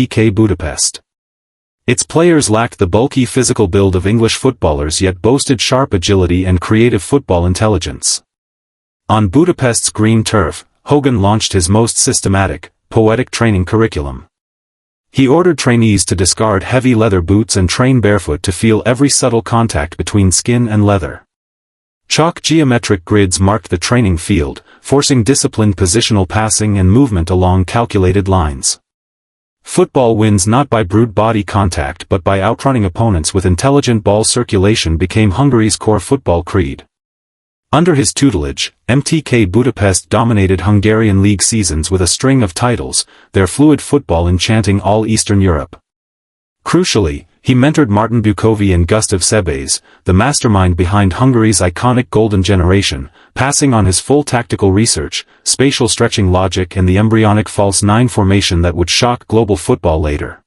MTK Budapest. Its players lacked the bulky physical build of English footballers yet boasted sharp agility and creative football intelligence. On Budapest's green turf, Hogan launched his most systematic, poetic training curriculum. He ordered trainees to discard heavy leather boots and train barefoot to feel every subtle contact between skin and leather. Chalk geometric grids marked the training field, forcing disciplined positional passing and movement along calculated lines. Football wins not by brute body contact but by outrunning opponents with intelligent ball circulation became Hungary's core football creed. Under his tutelage, MTK Budapest dominated Hungarian league seasons with a string of titles, their fluid football enchanting all Eastern Europe. Crucially, he mentored Martin Bukovi and Gustav Sebes, the mastermind behind Hungary's iconic golden generation, passing on his full tactical research, spatial stretching logic and the embryonic false nine formation that would shock global football later.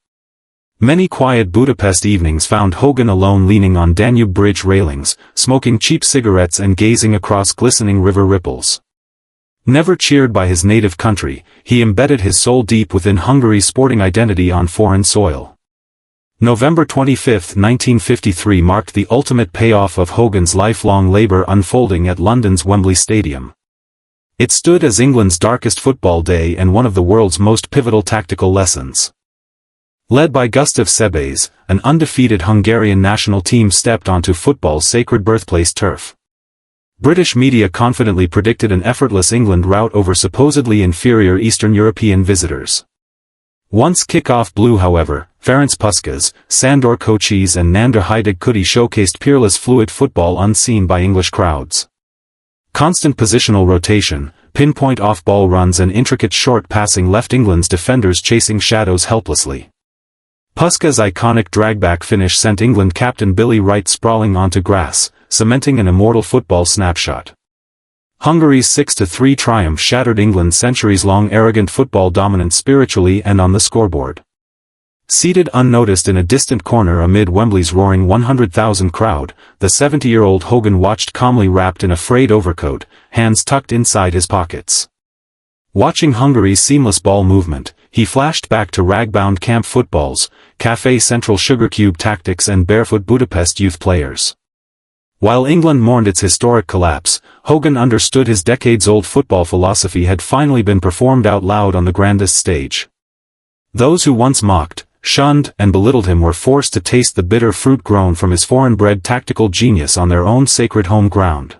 Many quiet Budapest evenings found Hogan alone leaning on Danube Bridge railings, smoking cheap cigarettes and gazing across glistening river ripples. Never cheered by his native country, he embedded his soul deep within Hungary's sporting identity on foreign soil. November 25, 1953 marked the ultimate payoff of Hogan's lifelong labor unfolding at London's Wembley Stadium. It stood as England's darkest football day and one of the world's most pivotal tactical lessons. Led by Gustav Sebes, an undefeated Hungarian national team stepped onto football's sacred birthplace turf. British media confidently predicted an effortless England rout over supposedly inferior Eastern European visitors. Once kickoff blew however, Ferenc Puskás, Sandor Kocsis and Nándor Hideg-Kuti showcased peerless fluid football unseen by English crowds. Constant positional rotation, pinpoint off-ball runs and intricate short passing left England's defenders chasing shadows helplessly. Puskás' iconic dragback finish sent England captain Billy Wright sprawling onto grass, cementing an immortal football snapshot. Hungary's 6-3 triumph shattered England's centuries-long arrogant football dominance spiritually and on the scoreboard. Seated unnoticed in a distant corner amid Wembley's roaring 100,000 crowd, the 70-year-old Hogan watched calmly wrapped in a frayed overcoat, hands tucked inside his pockets. Watching Hungary's seamless ball movement, he flashed back to rag-bound camp footballs, Café Central sugar cube tactics and barefoot Budapest youth players. While England mourned its historic collapse, Hogan understood his decades-old football philosophy had finally been performed out loud on the grandest stage. Those who once mocked, shunned, and belittled him were forced to taste the bitter fruit grown from his foreign-bred tactical genius on their own sacred home ground.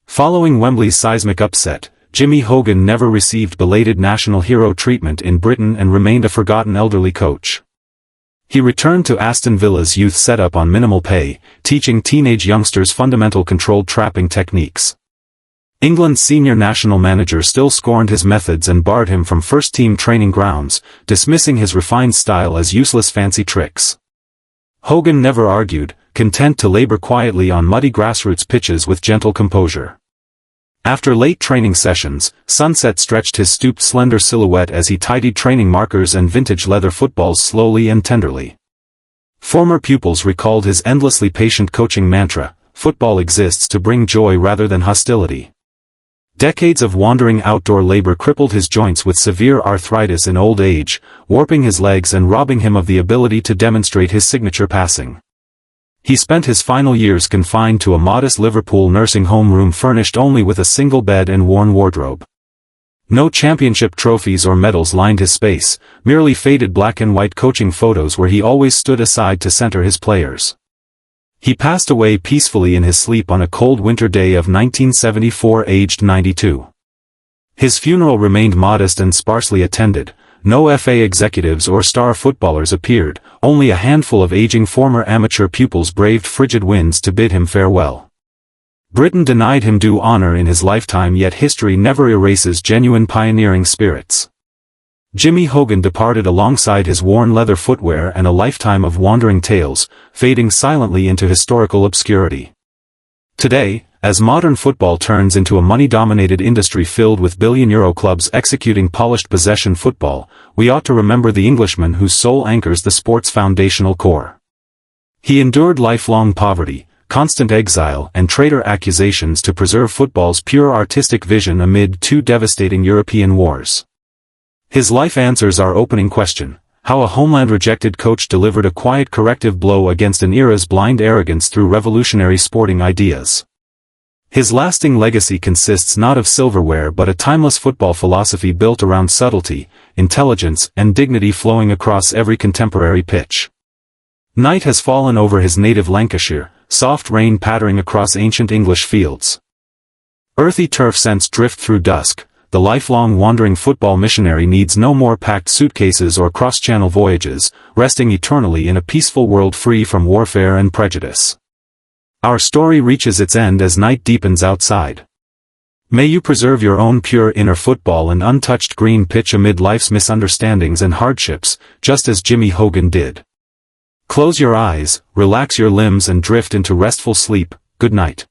Following Wembley's seismic upset, Jimmy Hogan never received belated national hero treatment in Britain and remained a forgotten elderly coach. He returned to Aston Villa's youth setup on minimal pay, teaching teenage youngsters fundamental controlled trapping techniques. England's senior national manager still scorned his methods and barred him from first-team training grounds, dismissing his refined style as useless fancy tricks. Hogan never argued, content to labor quietly on muddy grassroots pitches with gentle composure. After late training sessions, sunset stretched his stooped slender silhouette as he tidied training markers and vintage leather footballs slowly and tenderly. Former pupils recalled his endlessly patient coaching mantra, "Football exists to bring joy rather than hostility." Decades of wandering outdoor labor crippled his joints with severe arthritis in old age, warping his legs and robbing him of the ability to demonstrate his signature passing. He spent his final years confined to a modest Liverpool nursing home room furnished only with a single bed and worn wardrobe. No championship trophies or medals lined his space, merely faded black and white coaching photos where he always stood aside to center his players. He passed away peacefully in his sleep on a cold winter day of 1974, aged 92. His funeral remained modest and sparsely attended. No FA executives or star footballers appeared, only a handful of aging former amateur pupils braved frigid winds to bid him farewell. Britain denied him due honor in his lifetime, yet history never erases genuine pioneering spirits. Jimmy Hogan departed alongside his worn leather footwear and a lifetime of wandering tales, fading silently into historical obscurity. Today, as modern football turns into a money-dominated industry filled with billion-euro clubs executing polished possession football, we ought to remember the Englishman whose soul anchors the sport's foundational core. He endured lifelong poverty, constant exile and traitor accusations to preserve football's pure artistic vision amid two devastating European wars. His life answers our opening question: how a homeland-rejected coach delivered a quiet corrective blow against an era's blind arrogance through revolutionary sporting ideas. His lasting legacy consists not of silverware but a timeless football philosophy built around subtlety, intelligence, and dignity flowing across every contemporary pitch. Night has fallen over his native Lancashire, soft rain pattering across ancient English fields. Earthy turf scents drift through dusk. The lifelong wandering football missionary needs no more packed suitcases or cross-channel voyages, resting eternally in a peaceful world free from warfare and prejudice. Our story reaches its end as night deepens outside. May you preserve your own pure inner football and untouched green pitch amid life's misunderstandings and hardships, just as Jimmy Hogan did. Close your eyes, relax your limbs and drift into restful sleep. Good night.